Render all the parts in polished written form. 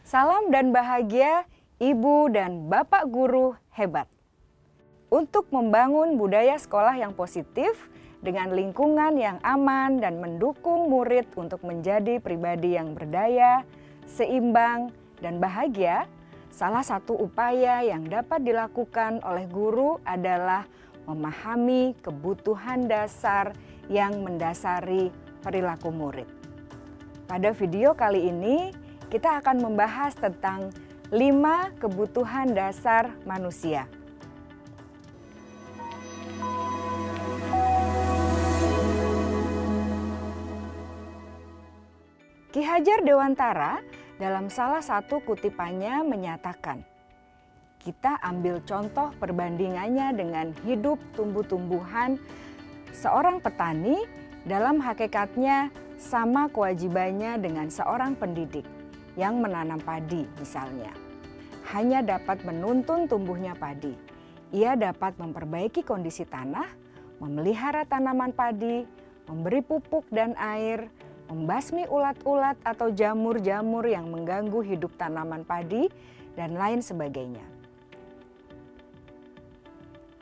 Salam dan bahagia Ibu dan Bapak guru hebat. Untuk membangun budaya sekolah yang positif dengan lingkungan yang aman dan mendukung murid untuk menjadi pribadi yang berdaya, seimbang, dan bahagia, salah satu upaya yang dapat dilakukan oleh guru adalah memahami kebutuhan dasar yang mendasari perilaku murid. Pada video kali ini, kita akan membahas tentang 5 kebutuhan dasar manusia. Ki Hajar Dewantara dalam salah satu kutipannya menyatakan, kita ambil contoh perbandingannya dengan hidup tumbuh-tumbuhan. Seorang petani dalam hakikatnya sama kewajibannya dengan seorang pendidik yang menanam padi misalnya. Hanya dapat menuntun tumbuhnya padi. Ia dapat memperbaiki kondisi tanah, memelihara tanaman padi, memberi pupuk dan air, membasmi ulat-ulat atau jamur-jamur yang mengganggu hidup tanaman padi, dan lain sebagainya.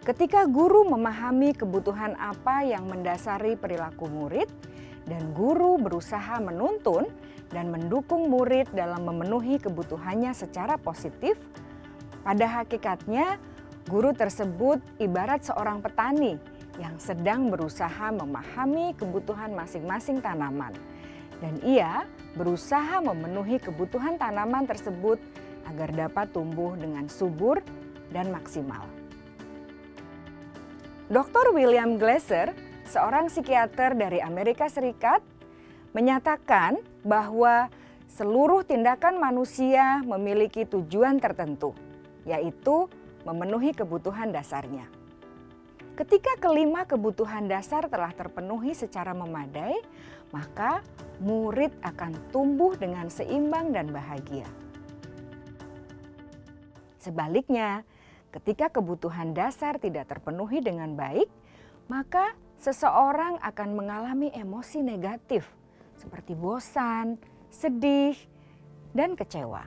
Ketika guru memahami kebutuhan apa yang mendasari perilaku murid, dan guru berusaha menuntun dan mendukung murid dalam memenuhi kebutuhannya secara positif, pada hakikatnya guru tersebut ibarat seorang petani yang sedang berusaha memahami kebutuhan masing-masing tanaman. Dan ia berusaha memenuhi kebutuhan tanaman tersebut agar dapat tumbuh dengan subur dan maksimal. Dr. William Glasser, seorang psikiater dari Amerika Serikat, menyatakan bahwa seluruh tindakan manusia memiliki tujuan tertentu, yaitu memenuhi kebutuhan dasarnya. Ketika kelima kebutuhan dasar telah terpenuhi secara memadai, maka murid akan tumbuh dengan seimbang dan bahagia. Sebaliknya, ketika kebutuhan dasar tidak terpenuhi dengan baik, maka seseorang akan mengalami emosi negatif seperti bosan, sedih, dan kecewa.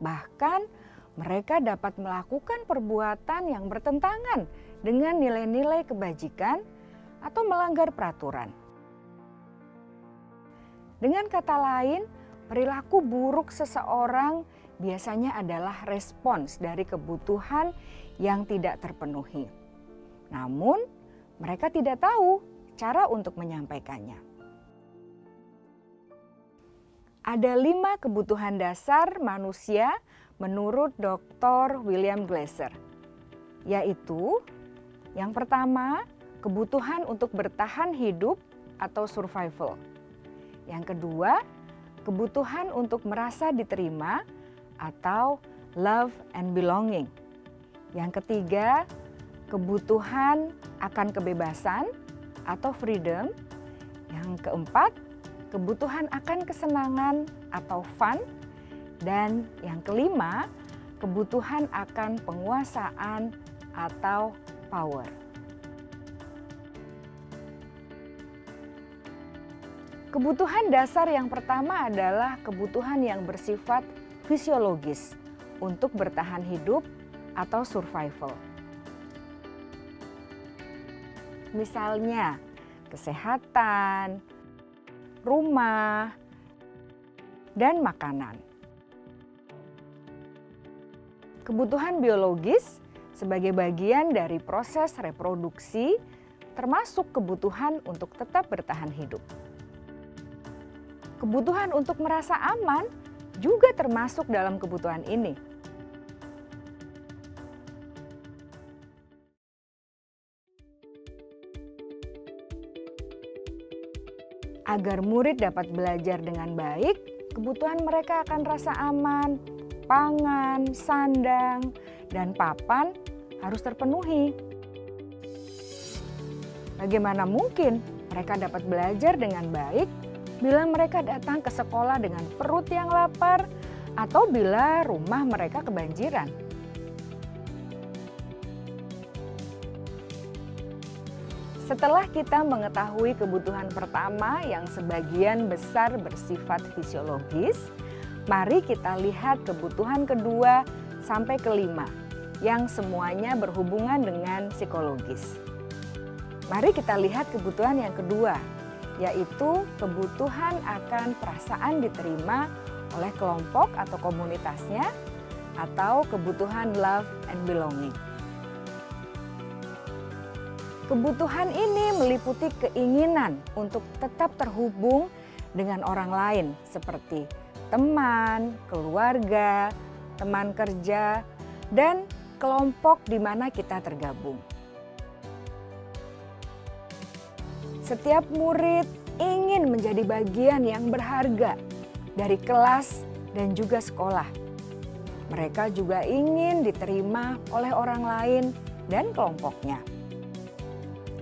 Bahkan mereka dapat melakukan perbuatan yang bertentangan dengan nilai-nilai kebajikan atau melanggar peraturan. Dengan kata lain, perilaku buruk seseorang biasanya adalah respons dari kebutuhan yang tidak terpenuhi. Namun, mereka tidak tahu cara untuk menyampaikannya. Ada 5 kebutuhan dasar manusia menurut Dr. William Glasser, yaitu yang pertama, kebutuhan untuk bertahan hidup atau survival. Yang kedua, kebutuhan untuk merasa diterima atau love and belonging. Yang ketiga, kebutuhan akan kebebasan atau freedom. Yang keempat, kebutuhan akan kesenangan atau fun. Dan yang kelima, kebutuhan akan penguasaan atau power. Kebutuhan dasar yang pertama adalah kebutuhan yang bersifat fisiologis untuk bertahan hidup atau survival. Misalnya, kesehatan, rumah, dan makanan. Kebutuhan biologis sebagai bagian dari proses reproduksi, termasuk kebutuhan untuk tetap bertahan hidup. Kebutuhan untuk merasa aman juga termasuk dalam kebutuhan ini. Agar murid dapat belajar dengan baik, kebutuhan mereka akan rasa aman, pangan, sandang, dan papan harus terpenuhi. Bagaimana mungkin mereka dapat belajar dengan baik bila mereka datang ke sekolah dengan perut yang lapar atau bila rumah mereka kebanjiran? Setelah kita mengetahui kebutuhan pertama yang sebagian besar bersifat fisiologis, mari kita lihat kebutuhan kedua sampai kelima yang semuanya berhubungan dengan psikologis. Mari kita lihat kebutuhan yang kedua, yaitu kebutuhan akan perasaan diterima oleh kelompok atau komunitasnya, atau kebutuhan love and belonging. Kebutuhan ini meliputi keinginan untuk tetap terhubung dengan orang lain seperti teman, keluarga, teman kerja, dan kelompok di mana kita tergabung. Setiap murid ingin menjadi bagian yang berharga dari kelas dan juga sekolah. Mereka juga ingin diterima oleh orang lain dan kelompoknya.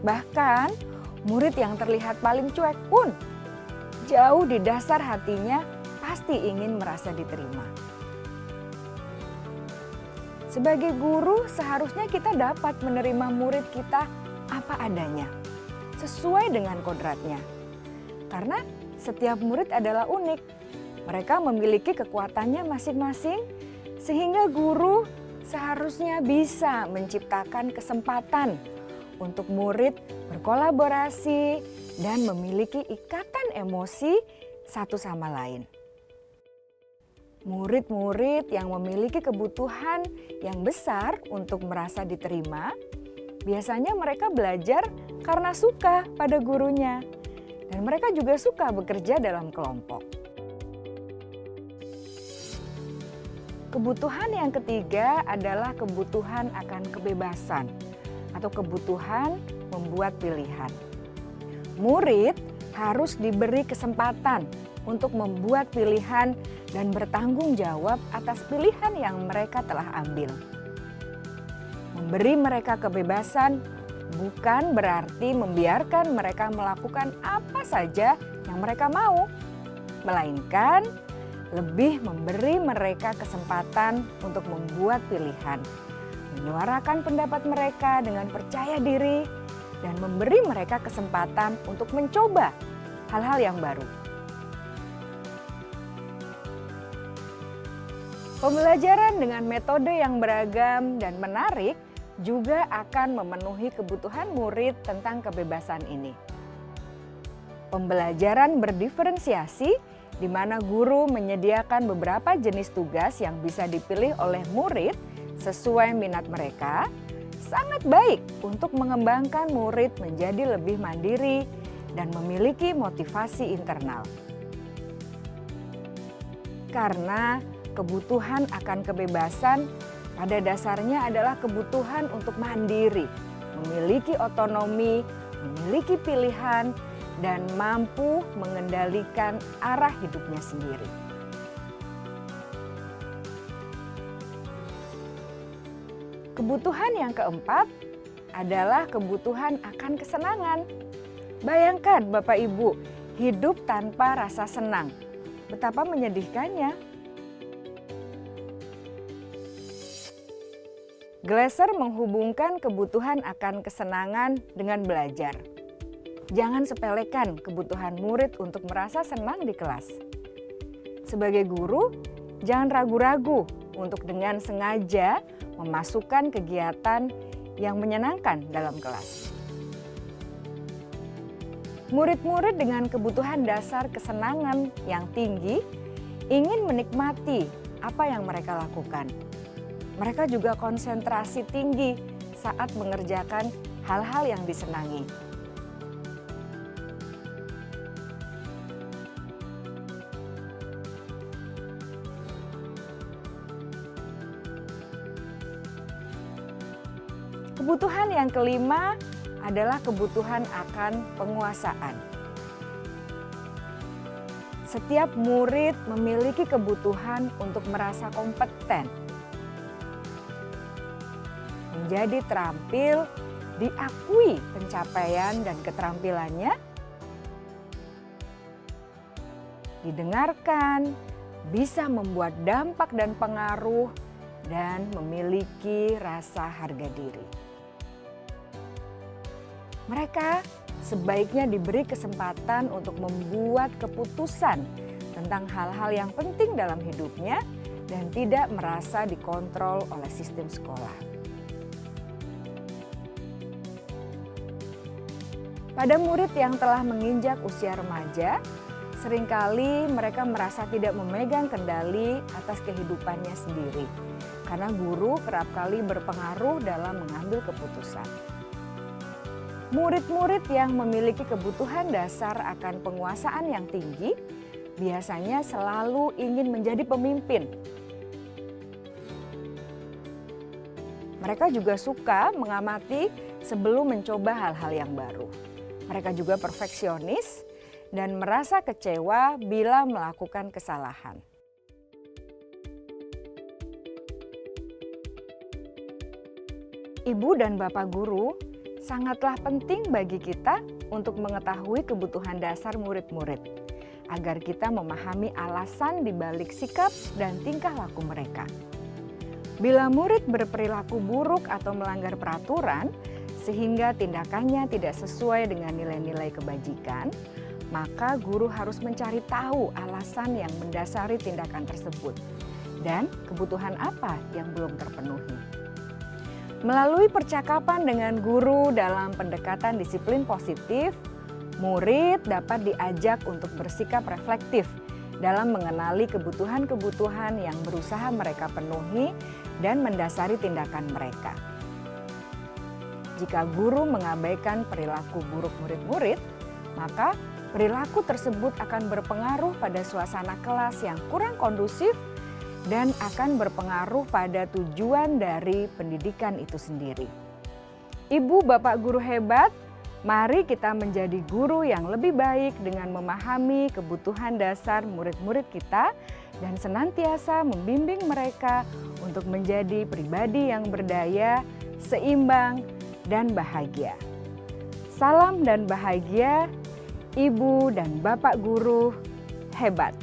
Bahkan murid yang terlihat paling cuek pun jauh di dasar hatinya pasti ingin merasa diterima. Sebagai guru seharusnya kita dapat menerima murid kita apa adanya, sesuai dengan kodratnya. Karena setiap murid adalah unik. Mereka memiliki kekuatannya masing-masing sehingga guru seharusnya bisa menciptakan kesempatan untuk murid berkolaborasi dan memiliki ikatan emosi satu sama lain. Murid-murid yang memiliki kebutuhan yang besar untuk merasa diterima, biasanya mereka belajar karena suka pada gurunya, dan mereka juga suka bekerja dalam kelompok. Kebutuhan yang ketiga adalah kebutuhan akan kebebasan atau kebutuhan membuat pilihan. Murid harus diberi kesempatan untuk membuat pilihan dan bertanggung jawab atas pilihan yang mereka telah ambil. Memberi mereka kebebasan bukan berarti membiarkan mereka melakukan apa saja yang mereka mau, melainkan lebih memberi mereka kesempatan untuk membuat pilihan, menyuarakan pendapat mereka dengan percaya diri, dan memberi mereka kesempatan untuk mencoba hal-hal yang baru. Pembelajaran dengan metode yang beragam dan menarik juga akan memenuhi kebutuhan murid tentang kebebasan ini. Pembelajaran berdiferensiasi di mana guru menyediakan beberapa jenis tugas yang bisa dipilih oleh murid sesuai minat mereka, sangat baik untuk mengembangkan murid menjadi lebih mandiri dan memiliki motivasi internal. Karena kebutuhan akan kebebasan pada dasarnya adalah kebutuhan untuk mandiri, memiliki otonomi, memiliki pilihan, dan mampu mengendalikan arah hidupnya sendiri. Kebutuhan yang keempat adalah kebutuhan akan kesenangan. Bayangkan Bapak Ibu, hidup tanpa rasa senang. Betapa menyedihkannya. Glasser menghubungkan kebutuhan akan kesenangan dengan belajar. Jangan sepelekan kebutuhan murid untuk merasa senang di kelas. Sebagai guru, jangan ragu-ragu untuk dengan sengaja memasukkan kegiatan yang menyenangkan dalam kelas. Murid-murid dengan kebutuhan dasar kesenangan yang tinggi ingin menikmati apa yang mereka lakukan. Mereka juga konsentrasi tinggi saat mengerjakan hal-hal yang disenangi. Kebutuhan yang kelima adalah kebutuhan akan penguasaan. Setiap murid memiliki kebutuhan untuk merasa kompeten, menjadi terampil, diakui pencapaian dan keterampilannya, didengarkan, bisa membuat dampak dan pengaruh, dan memiliki rasa harga diri. Mereka sebaiknya diberi kesempatan untuk membuat keputusan tentang hal-hal yang penting dalam hidupnya dan tidak merasa dikontrol oleh sistem sekolah. Pada murid yang telah menginjak usia remaja, seringkali mereka merasa tidak memegang kendali atas kehidupannya sendiri, karena guru kerap kali berpengaruh dalam mengambil keputusan. Murid-murid yang memiliki kebutuhan dasar akan penguasaan yang tinggi, biasanya selalu ingin menjadi pemimpin. Mereka juga suka mengamati sebelum mencoba hal-hal yang baru. Mereka juga perfeksionis dan merasa kecewa bila melakukan kesalahan. Ibu dan Bapak guru sangatlah penting bagi kita untuk mengetahui kebutuhan dasar murid-murid, agar kita memahami alasan di balik sikap dan tingkah laku mereka. Bila murid berperilaku buruk atau melanggar peraturan, sehingga tindakannya tidak sesuai dengan nilai-nilai kebajikan, maka guru harus mencari tahu alasan yang mendasari tindakan tersebut dan kebutuhan apa yang belum terpenuhi. Melalui percakapan dengan guru dalam pendekatan disiplin positif, murid dapat diajak untuk bersikap reflektif dalam mengenali kebutuhan-kebutuhan yang berusaha mereka penuhi dan mendasari tindakan mereka. Jika guru mengabaikan perilaku buruk murid-murid, maka perilaku tersebut akan berpengaruh pada suasana kelas yang kurang kondusif dan akan berpengaruh pada tujuan dari pendidikan itu sendiri. Ibu, Bapak guru hebat, mari kita menjadi guru yang lebih baik dengan memahami kebutuhan dasar murid-murid kita dan senantiasa membimbing mereka untuk menjadi pribadi yang berdaya, seimbang, dan bahagia. Salam dan bahagia, Ibu dan Bapak guru hebat.